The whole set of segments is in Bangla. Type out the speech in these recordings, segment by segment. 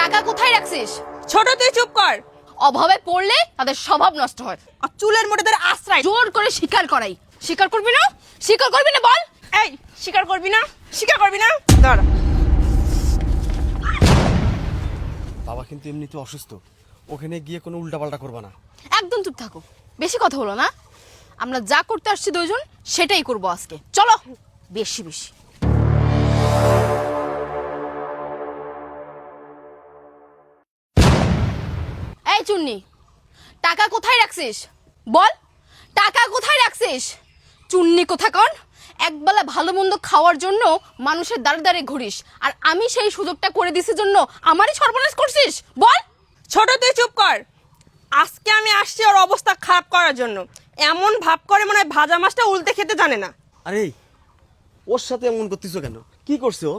টাকা কোথায় রাখছিস? ছোট তুই চুপ কর। অভাবে পড়লে তাদের স্বভাব নষ্ট হয়, আর চুলের মোটাদের আশ্রয় জোর করে স্বীকার করাই। স্বীকার করবি না? স্বীকার করবি না বল। এই স্বীকার করবি না? স্বীকার করবি না? দাঁড়া। বাবা কিন্তু এমনিতে অসুস্থ, ওখানে গিয়ে কোনো উল্টাপাল্টা করবা না। একদম চুপ থাকো, বেশি কথা হলো না। আমরা যা করতে আসছি দুইজন সেটাই করব আজকে, চলো। বেশি বেশি এই চুন্নি, টাকা কোথায় রাখছিস বল? টাকা কোথায় রাখছিস? চুন্নি কোথাকার, একবেলা ভালো মন্দ খাওয়ার জন্য মানুষের দাঁড়ে দাঁড়িয়ে ঘুরিস, আর আমি সেই সুযোগটা করে দিছি জন্য আমারই সর্বনাশ করছিস। বল। ছোট তুই চুপ কর। আজকে আমি আসছি ওর অবস্থা খারাপ করার জন্য। এমন ভাব করে মনে হয় ভাজা মাছটা উল্টে খেতে জানে না। আরে ওর সাথে এমন করতেছো কেন? কি করছে ও?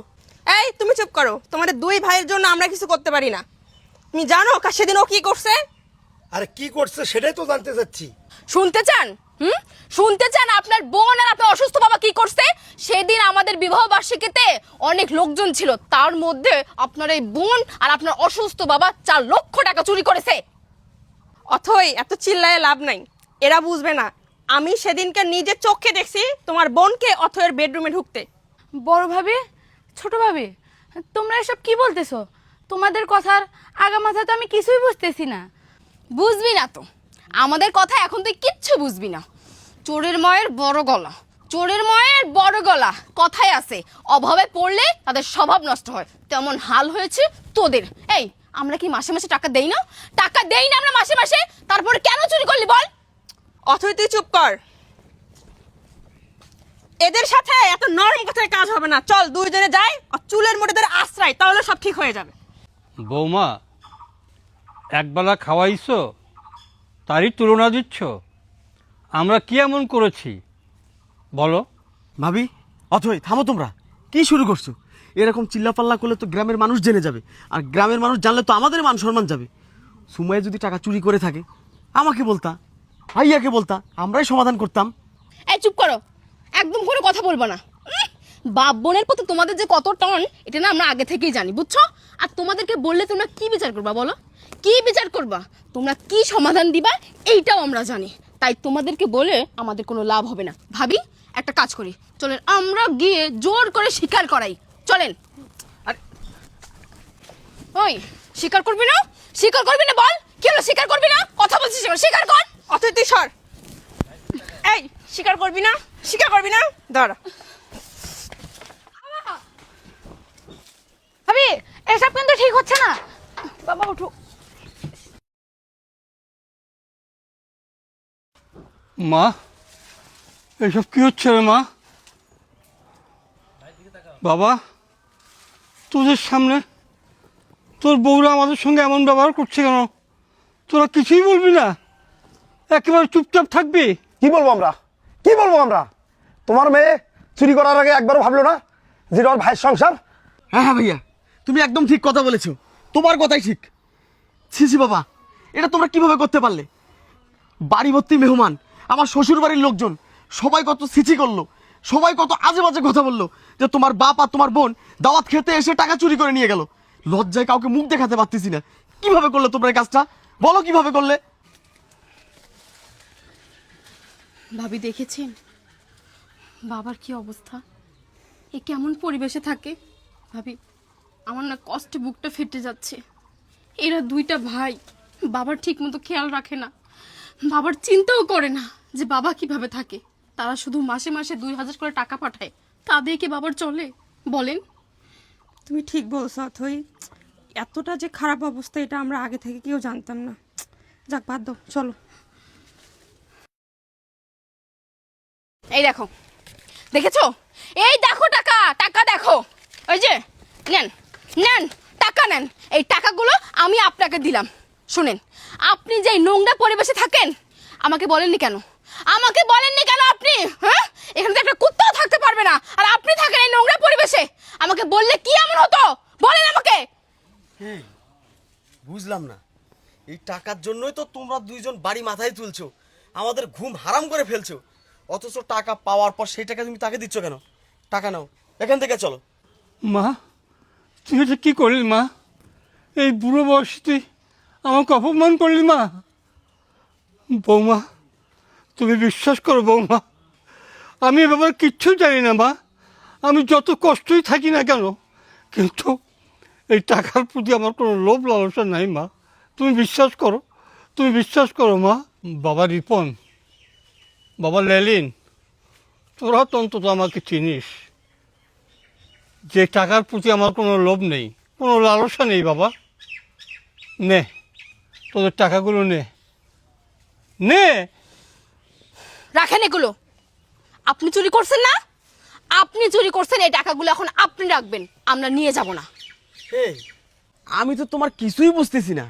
এই তুমি চুপ করো। তোমাদের দুই ভাইয়ের জন্য আমরা কিছু করতে পারি না। তুমি জানো সেদিন ও কি করছে? আরে কি করছে সেটাই তো জানতে চাচ্ছি। শুনতে চান? শুনতে চান আপনার বোন আর আপনার অসুস্থ বাবা কি করছে? সেদিন আমাদের বিবাহ বার্ষিকীতে অনেক লোকজন ছিল, তার মধ্যে আপনার এই বোন আর আপনার অসুস্থ বাবা 4 লক্ষ টাকা চুরি করেছে। অথই এত চিল্লায় লাভ নাই, এরা বুঝবে না। আমি সেদিনকে নিজে চোখে দেখছি তোমার বোনকে অথয়ের বেডরুমে ঢুকতে। বড় ভাবি, ছোট ভাবি, তোমরা এসব কি বলতেছো? তোমাদের কথার আগা মাথা তো আমি কিছুই বুঝতেছি না। বুঝবি না তো আমাদের কথা, এখন তুই কিচ্ছু বুঝবি না। চোরের মায়ের বড় গলা, চোরের মায়ের বড় গলা কথায় আছে, অভাবে পড়লে তাদের স্বভাব নষ্ট হয়, তেমন হাল হয়েছে তোদের। এই আমরা কি মাসে মাসে টাকা দেই না? টাকা দেই না আমরা মাসে মাসে, তারপরে কেন চুরি করলি বল? অথই তুই চুপ কর। এদের সাথে এত নরম কথায় কাজ হবে না। চল দুইজনে যাই, আর চুলের মোটাদের আশ্রয়, তাহলে সব ঠিক হয়ে যাবে। বৌমা, একবেলা খাওয়াইছো তারই তুলনা দিচ্ছ? আমরা কি এমন করেছি বলো? ভাবি, অথই থামো তোমরা। কি শুরু করছো? এরকম চিল্লাপাল্লা করলে তো গ্রামের মানুষ জেনে যাবে, আর গ্রামের মানুষ জানলে তো আমাদের মান সম্মান যাবে। সুমাইয়া যদি টাকা চুরি করে থাকে আমাকে বলতা, ভাইয়াকে বলতা, আমরাই সমাধান করতাম। এই চুপ করো, একদম কোনো কথা বলবো না। বাপ বোনের প্রতি তোমাদের যে কত টন, এটা না আমরা আগে থেকেই জানি, বুঝছো? আর তোমাদেরকে বললে তোমরা কি বিচার করবা বলো? কি বিচার করবা? তোমরা কি সমাধান দিবা এইটাও আমরা জানি, তাই তোমাদেরকে বলে আমাদের কোনো লাভ হবে না। ভাবি, একটা কাজ করি, চলেন আমরা গিয়ে জোর করে স্বীকার করাই, চলেন। ওই স্বীকার করবি না? স্বীকার করবি না বল। কি হলো, স্বীকার করবি না? কথা বলছিস, স্বীকার কর। অথই তুই সর। এই স্বীকার করবি না? স্বীকার করবি না? দাঁড়া। ভাবি, এসব কিন্তু ঠিক হচ্ছে না। বাবা উঠো। মা, এসব কি হচ্ছে রে মা? বাবা, তোদের সামনে তোর বউরা আমাদের সঙ্গে এমন ব্যবহার করছে কেন? তোরা কিছুই বলবি না? একেবারে চুপচাপ থাকবি? কি বলবো আমরা? কি বলবো আমরা? তোমার মেয়ে চুরি করার আগে একবারও ভাবলো না যে ওর ভাইয়ের সংসার? হ্যাঁ হ্যাঁ ভাইয়া, তুমি একদম ঠিক কথা বলেছো, তোমার কথাই ঠিক। ছি ছি বাবা, এটা তোমরা কিভাবে করতে পারলে? বাড়ি ভর্তি মেহমান, আমার শ্বশুর বাড়ির লোকজন, সবাই কত ছিছি করলো, সবাই কত আজে বাজে কথা বললো যে তোমার বাপ আর তোমার বোন দাওয়াত খেতে এসে টাকা চুরি করে নিয়ে গেল। লজ্জায় কাউকে মুখ দেখাতে পারতেছি না। কিভাবে করলে তোমরা এই কাজটা? বলো কিভাবে করলে? ভাবি দেখেছেন বাবার কি অবস্থা? এ কেমন পরিবেশে থাকে ভাবি? আমার না কষ্টে বুকটা ফেটে যাচ্ছে। এরা দুইটা ভাই বাবার ঠিক মতো খেয়াল রাখে না, বাবার চিন্তাও করে না যে বাবা কিভাবে থাকে। তারা শুধু মাসে মাসে 2000 করে টাকা পাঠায়, তা দিয়ে কি বাবার চলে বলেন? তুমি ঠিক বলছো অথই। এতটা যে খারাপ অবস্থা এটা আমরা আগে থেকে কেউ জানতাম না। যাক বাদ দাও, চলো। এই দেখো, দেখেছো? এই দেখো টাকা, টাকা দেখো, ওই যে নেন নেন টাকা নেন। এই টাকাগুলো আমি আপনাকে দিলাম। শুনেন, আপনি যে নোংরা পরিবেশে থাকেন আমাকে বলেননি কেন? আমাকে বলেননি কেন আপনি? হ্যাঁ, এখানে তো একটা কুত্তাও থাকতে পারবে না, আর আপনি থাকেন এই নোংরা পরিবেশে। আমাকে বললে কি এমন হতো বলেন আমাকে। হ্যাঁ, বুঝলাম না। এই টাকার জন্যই তো তোমরা দুইজন বাড়ি মাথায় তুলছো, আমাদের ঘুম হারাম করে ফেলছো। অথচ টাকা পাওয়ার পর সেই টাকা তুমি তাকে দিচ্ছ কেন? টাকা নাও, এখান থেকে চলো। মা, তুই এটা কী করলি মা? এই বুড়ো বয়সে তুই আমাকে অপমান করলি মা। বৌমা, তুমি বিশ্বাস করো বৌমা, আমি এ ব্যাপারে কিচ্ছু জানি না মা। আমি যত কষ্টই থাকি না কেন, কিন্তু এই টাকার প্রতি আমার কোনো লোভ লালসা নাই মা। তুমি বিশ্বাস করো, তুমি বিশ্বাস করো মা। বাবা রিপন, বাবা লেলিন, তোরা তো অন্তত আমাকে চিনিস যে টাকার প্রতি আমার কোনো লোভ নেই, কোনো লালসা নেই। বাবা নে, তোদের টাকাগুলো নে, নে। রাখেন এগুলো। আপনি চুরি করছেন না? আপনি চুরি করছেন, এই টাকাগুলো এখন আপনি রাখবেন, আমরা নিয়ে যাব না। এই, আমি তো তোমার কিছুই বুঝতেছি না।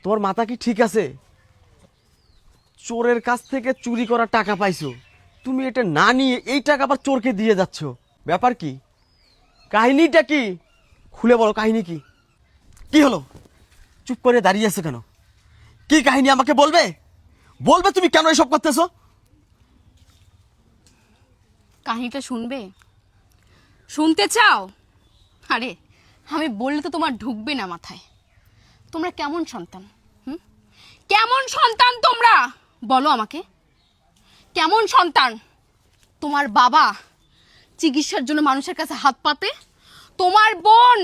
তোমার মাথা কি ঠিক আছে? চোরের কাছ থেকে চুরি করা টাকা পাইছো, তুমি এটা না নিয়ে এই টাকা আবার চোরকে দিয়ে যাচ্ছ। ব্যাপার কি? কাহিনীটা কি? খুলে বলো, কাহিনী কি? কি হলো? চুপ করে দাঁড়িয়ে আছো কেন? কি কাহিনী আমাকে বলবে? বলবে তুমি কেন এসব করতেছো? কাহিনীটা শুনবে? শুনতে চাও? আরে আমি বললে তো তোমার ঢুকবে না মাথায়। তোমরা কেমন সন্তান? কেমন সন্তান তোমরা? বলো আমাকে, কেমন সন্তান? তোমার বাবা চিকিৎসার জন্য মানুষের কাছে হাত পাতে, তোমার বোন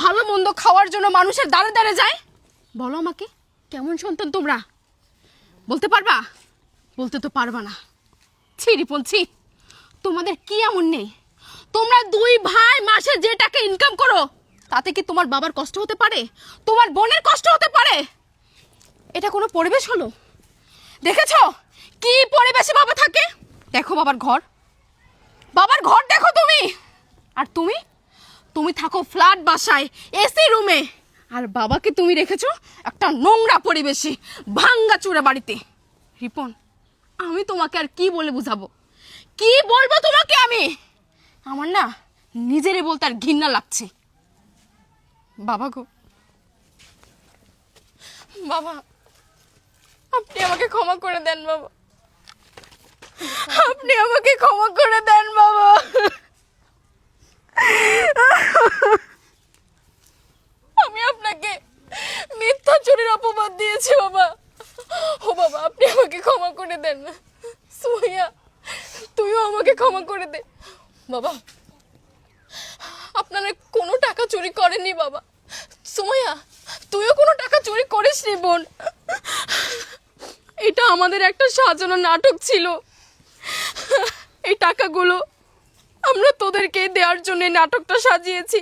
ভালো মন্দ খাওয়ার জন্য মানুষের দ্বারে দ্বারে যায়। বলো আমাকে, কেমন সন্তান তোমরা? বলতে পারবা? বলতে তো পারবা না। ছি রিপন, ছি। তোমাদের কি এমন নেই? তোমরা দুই ভাই মাসে যে টাকা ইনকাম করো, তাতে কি তোমার বাবার কষ্ট হতে পারে? তোমার বোনের কষ্ট হতে পারে? এটা কোনো পরিবেশ হলো? দেখেছো কি পরিবেশে বাবা থাকে? দেখো বাবার ঘর, বাবার ঘর দেখো তুমি। আর তুমি তুমি থাকো ফ্ল্যাট বাসায়, এসি রুমে। আর বাবাকে তুমি রেখেছো একটা নোংরা পরিবেশে, ভাঙ্গা চূড়া বাড়িতে। রিপন, আমি তোমাকে আর কি বলে বুঝাবো? কি বলবো তোমাকে আমি? আমার না নিজেরই বলতে আর ঘৃণা লাগছে। বাবা গো, বাবা, আপনি আমাকে ক্ষমা করে দেন বাবা, আপনি আমাকে ক্ষমা করে দেন বাবা। আমি আপনাকে মিথ্যা চুরির অপবাদ দিয়েছি বাবা। ও বাবা, আপনি আমাকে ক্ষমা করে দেন। সুমাইয়া, তুইও আমাকে ক্ষমা করে দে বাবা। আপনারা কোনো টাকা চুরি করেননি বাবা। সুমাইয়া, তুইও কোনো টাকা চুরি করিসনি বোন। এটা আমাদের একটা সাজানো নাটক ছিল। এই টাকাগুলো আমরা তোদেরকে দেওয়ার জন্য নাটকটা সাজিয়েছি।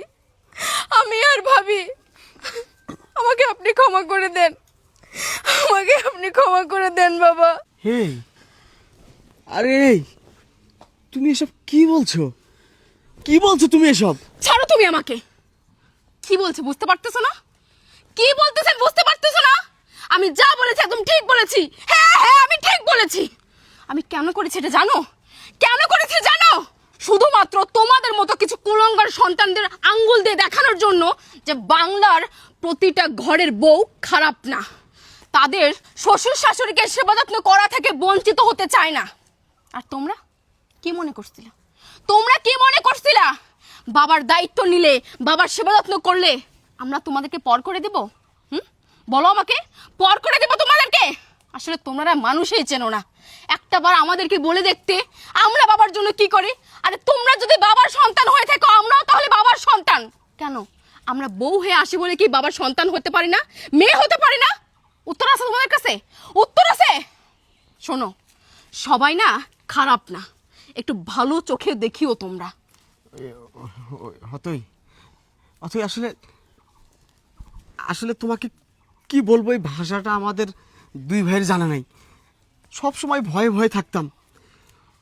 আমি আর ভাবি, আমাকে আপনি ক্ষমা করে দেন, আমাকে আপনি ক্ষমা করে দেন বাবা। হে, আরে তুমি এসব কি বলছো? কি বলছো তুমি এসব? ছাড়ো তুমি আমাকে। কি বলছো বুঝতে পারতেছো না? কি বলতেছেন বুঝতে পারতেছো না? আমি যা বলেছি একদম ঠিক বলেছি। হ্যাঁ হ্যাঁ, আমি ঠিক বলেছি। আমি কেন করেছি এটা জানো? কেন করেছি জানো? শুধুমাত্র তোমাদের মতো কিছু কুলঙ্গার সন্তানদের আঙ্গুল দিয়ে দেখানোর জন্য যে বাংলার প্রতিটা ঘরের বউ খারাপ না, তাদের শ্বশুর শাশুড়িকে সেবা যত্ন করা থেকে বঞ্চিত হতে চায় না। আর তোমরা কি মনে করছিলা? তোমরা কি মনে করছিলা বাবার দায়িত্ব নিলে, বাবার সেবা যত্ন করলে আমরা তোমাদেরকে পর করে দেব? বলো আমাকে, পর করে দেব তোমাদেরকে? আসলে তোমরা মানুষই চেনো না। একটাবার আমাদেরকে বলে দেখতে আমরা বাবার জন্য কি করি। আরে তোমরা যদি বাবার সন্তান হয়ে থাকো, আমরাও তাহলে বাবার সন্তান। কেন আমরা বউ হয়ে আসি বলে কি বাবার সন্তান হতে পারি না, মেয়ে হতে পারি না? উত্তর আছে তোমাদের কাছে? উত্তর আছে? শোনো, সবাই না খারাপ না, একটু ভালো চোখে দেখিও তোমরা। হতই অথই, আসলে আসলে তোমাকে কি বলবো, এই ভাষাটা আমাদের দুই ভাইয়ের জানা নাই। সব সময় ভয়ে ভয়ে থাকতাম।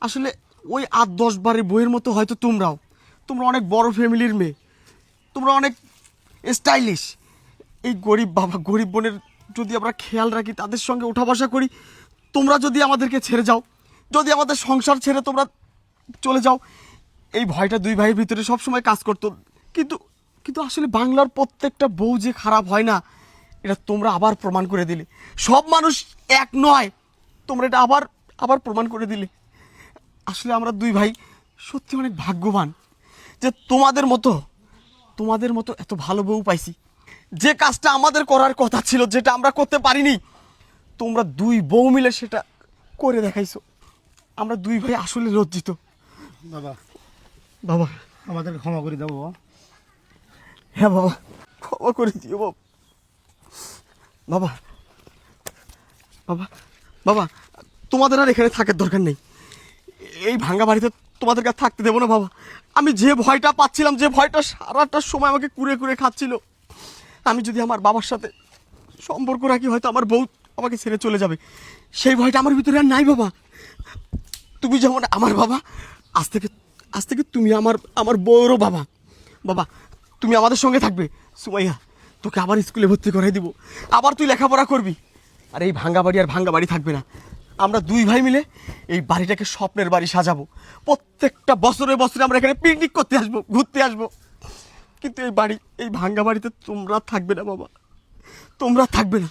আসলে ওই 8-10 বারের বইয়ের মতো হয়তো তোমরা অনেক বড় ফ্যামিলির মেয়ে, তোমরা অনেক স্টাইলিশ। এই গরিব বাবা গরিব বোনের যদি আমরা খেয়াল রাখি, তাদের সঙ্গে ওঠা বসা করি, তোমরা যদি আমাদেরকে ছেড়ে যাও, যদি আমাদের সংসার ছেড়ে তোমরা চলে যাও, এই ভয়টা দুই ভাইয়ের ভিতরে সবসময় কাজ করতো। কিন্তু কিন্তু আসলে বাংলার প্রত্যেকটা বউ যে খারাপ হয় না, এটা তোমরা আবার প্রমাণ করে দিলে। সব মানুষ এক নয়, তোমরা এটা আবার আবার প্রমাণ করে দিলে। আসলে আমরা দুই ভাই সত্যি অনেক ভাগ্যবান যে তোমাদের মতো এত ভালো বউ পাইছি। যে কাজটা আমাদের করার কথা ছিল, যেটা আমরা করতে পারিনি, তোমরা দুই বউ মিলে সেটা করে দেখাইছো। আমরা দুই ভাই আসলে লজ্জিত। বাবা বাবা, আমাদেরকে ক্ষমা করে দেবো বাবা। হ্যাঁ বাবা, ক্ষমা করে দিও বাবা। বাবা বাবা বাবা, তোমাদের আর এখানে থাকার দরকার নেই। এই ভাঙ্গা বাড়িতে তোমাদেরকে আর থাকতে দেবো না বাবা। আমি যে ভয়টা পাচ্ছিলাম, যে ভয়টা সারাটা সময় আমাকে কুরে কুরে খাচ্ছিল, আমি যদি আমার বাবার সাথে সম্পর্ক রাখি হয়তো আমার বউ আমাকে ছেড়ে চলে যাবে, সেই ভয়টা আমার ভিতরে আর নাই বাবা। তুমি যেমন আমার বাবা, আজ থেকে তুমি আমার বউয়েরও বাবা। বাবা, তুমি আমাদের সঙ্গে থাকবে। সুমাইয়া, তোকে আবার স্কুলে ভর্তি করাই দিব, আবার তুই লেখাপড়া করবি। আর এই ভাঙ্গা বাড়ি আর ভাঙ্গা বাড়ি থাকবে না। আমরা দুই ভাই মিলে এই বাড়িটাকে স্বপ্নের বাড়ি সাজাবো। প্রত্যেকটা বছরে বছরে আমরা এখানে পিকনিক করতে আসবো, ঘুরতে আসবো। কিন্তু এই ভাঙ্গা বাড়িতে তোমরা থাকবে না বাবা, তোমরা থাকবে না।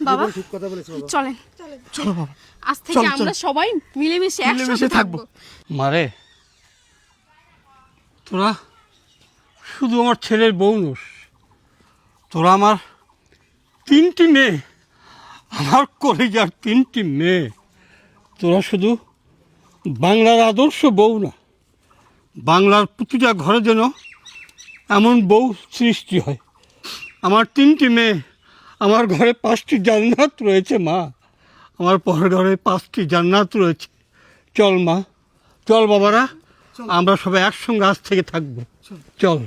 বাবা ঠিক কথা বলেছো বাবা। চলেন, চলো বাবা, আজ থেকে চল, আমরা চল। সবাই মিলেমিশে মিলেমিশে একসাথে থাকবো। থাকবো। মারে, তোরা শুধু আমার ছেলের বউ নোস, তোরা আমার 3টি মেয়ে, আমার কলেজার 3টি মেয়ে। তোরা শুধু বাংলার আদর্শ বউ না, বাংলার প্রতিটা ঘরে যেন এমন বউ সৃষ্টি হয়। আমার 3টি মেয়ে, আমার ঘরে 5টি জান্নাত রয়েছে মা, আমার পরের ঘরে 5টি জান্নাত রয়েছে। চল মা, চল বাবারা, আমরা সবাই একসঙ্গে আজ থেকে থাকবো। চল।